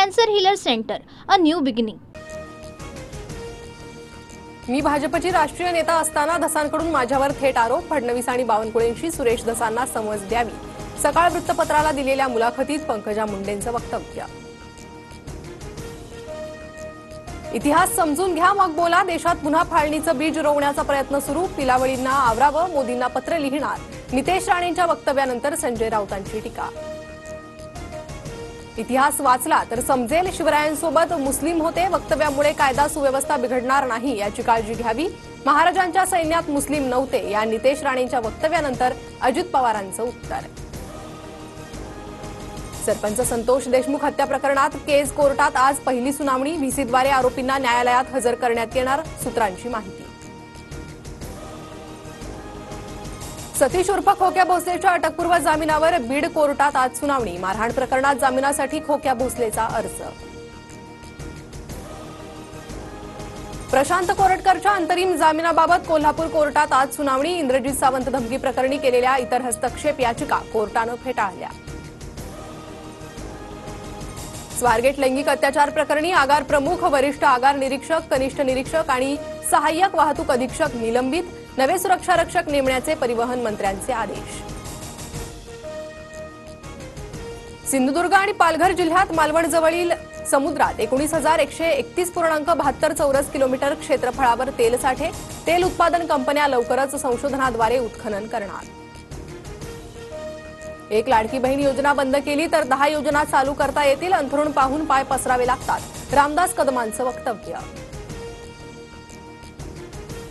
Cancer healer centre, a new beginning. मी भाजपची राष्ट्रीय नेता असताना धसांकडून माझ्यावर थेट आरोप. फडणवीस आणि बावनकुळेंशी सुरेश धसांना समज द्यावी. सकाळ वृत्तपत्राला दिलेल्या मुलाखतीत पंकजा मुंडेंचं वक्तव्य. इतिहास समजून घ्या मग बोला. देशात पुन्हा फाळणीचं बीज रोवण्याचा प्रयत्न सुरू. पिलावळींना आवरावं, मोदींना पत्र लिहिणार. नितेश राणेंच्या वक्तव्यानंतर संजय राऊतांची टीका. इतिहास वाचला तर समजेल, शिवरायांसोबत मुस्लिम होते. वक्तव्यामुळे कायदा सुव्यवस्था बिघडणार नाही याची काळजी घ्यावी. महाराजांच्या सैन्यात मुस्लिम नव्हते या नितेश राणेंच्या वक्तव्यानंतर अजित पवारांचं उत्तर. सरपंच संतोष देशमुख हत्या प्रकरणात केस कोर्टात आज पहिली सुनावणी. व्हीसीद्वारे आरोपींना न्यायालयात हजर करण्यात येणार, सूत्रांची माहिती. सतीश उर्फ खोक्या भोसलेच्या अटकपूर्व जामिनावर बीड कोर्टात आज सुनावणी. मारहाण प्रकरणात जामिनासाठी खोक्या भोसलेचा अर्ज. प्रशांत कोरटकरच्या अंतरिम जामिनाबाबत कोल्हापूर कोर्टात आज सुनावणी. इंद्रजित सावंत धमकी प्रकरणी केलेल्या इतर हस्तक्षेप याचिका कोर्टानं फेटाळल्या. स्वारगेट लैंगिक अत्याचार प्रकरणी आगार प्रमुख, वरिष्ठ आगार निरीक्षक, कनिष्ठ निरीक्षक आणि सहाय्यक वाहतूक अधीक्षक निलंबित. नवे सुरक्षारक्षक नेमण्याचे परिवहन मंत्र्यांचे आदेश. सिंधुदुर्ग आणि पालघर जिल्ह्यात मालवणजवळील समुद्रात 19,131.72 चौरस किलोमीटर क्षेत्रफळावर तेल साठे. तेल उत्पादन कंपन्या लवकरच संशोधनाद्वारे उत्खनन करणार. एक लाडकी बहीण योजना बंद केली तर 10 योजना चालू करता येतील. अंथरुण पाहून पाय पसरावे लागतात, रामदास कदमांचं वक्तव्य.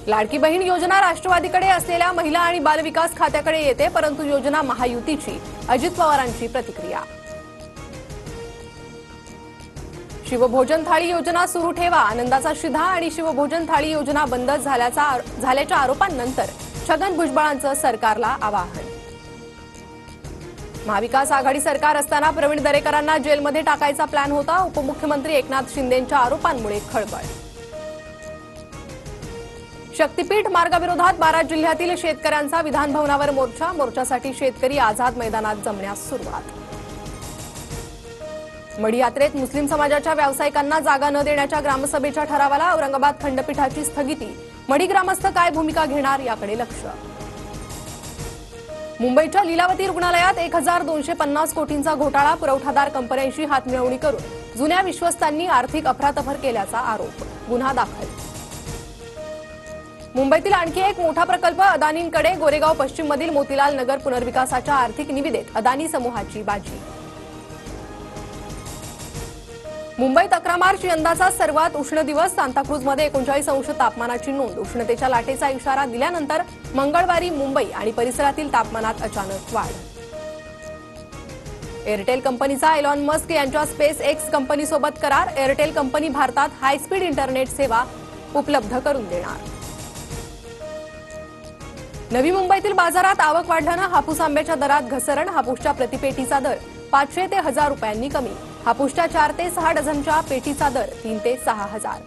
लाडकी बहीण योजना राष्ट्रवादीकडे असलेल्या महिला आणि बालविकास खात्याकडे येते, परंतु योजना महायुतीची, अजित पवारांची प्रतिक्रिया. शिवभोजन थाळी योजना सुरू ठेवा. आनंदाचा शिधा आणि शिवभोजन थाळी योजना बंद झाल्याच्या आरोपांनंतर छगन भुजबळांचं सरकारला आवाहन. महाविकास आघाडी सरकार असताना प्रवीण दरेकरांना जेलमध्ये टाकायचा प्लॅन होता. उपमुख्यमंत्री एकनाथ शिंदेंच्या आरोपांमुळे खळबळ. शक्तीपीठ मार्गाविरोधात 12 जिल्ह्यातील शेतकऱ्यांचा विधानभवनावर मोर्चा. मोर्चासाठी शेतकरी आझाद मैदानात जमण्यास सुरुवात. मढी यात्रेत मुस्लिम समाजाच्या व्यावसायिकांना जागा न देण्याच्या ग्रामसभेच्या ठरावाला औरंगाबाद खंडपीठाची स्थगिती. मढी ग्रामस्थ काय भूमिका घेणार याकडे लक्ष. मुंबईच्या लीलावती रुग्णालयात 1,250 कोटींचा घोटाळा. पुरवठादार कंपन्यांशी हातमिळवणी करून जुन्या विश्वस्तांनी आर्थिक अफरातफर केल्याचा आरोप. गुन्हा दाखल. मुंबईतील आणखी एक मोठा प्रकल्प अदानींकडे. गोरेगाव पश्चिममधील मोतीलाल नगर पुनर्विकासाच्या आर्थिक निविदेत अदानी समूहाची बाजी. मुंबईत 11 मार्च यंदाचा सर्वात उष्ण दिवस. सांताक्रूजमध्ये 39 अंश तापमानाची नोंद. उष्णतेच्या लाटेचा इशारा दिल्यानंतर मंगळवारी मुंबई आणि परिसरातील तापमानात अचानक वाढ. एअरटेल कंपनीचा एलॉन मस्क यांच्या स्पेस एक्स कंपनीसोबत करार. एअरटेल कंपनी भारतात हायस्पीड इंटरनेट सेवा उपलब्ध करून देणार. नवी मुंबईतील बाजारात आवक वाढल्यानं हापूस आंब्याच्या दरात घसरण. हापूसच्या प्रतिपेटीचा दर 500 ते 1,000 रुपयांनी कमी. हापूसच्या 4 ते 6 डझनच्या पेटीचा दर 3 ते 6,000.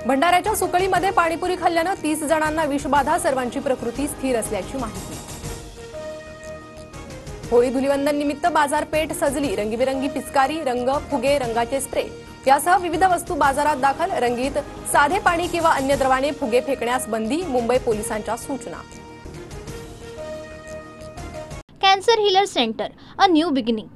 भंडाऱ्याच्या सुकळीमध्ये पाणीपुरी खाल्ल्यानं 30 जणांना विषबाधा. सर्वांची प्रकृती स्थिर असल्याची माहिती. होळी धुलिवंदन निमित्त बाजारपेठ सजली. रंगीबेरंगी पिचकारी, रंग, फुगे, रंगाचे स्प्रे यासह विविध वस्तू बाजारात दाखल. रंगीत साधे पाणी किंवा अन्य द्रवाने फुगे फेकण्यास बंदी. मुंबई पोलिसांच्या सूचना. Cancer healer centre, a new beginning.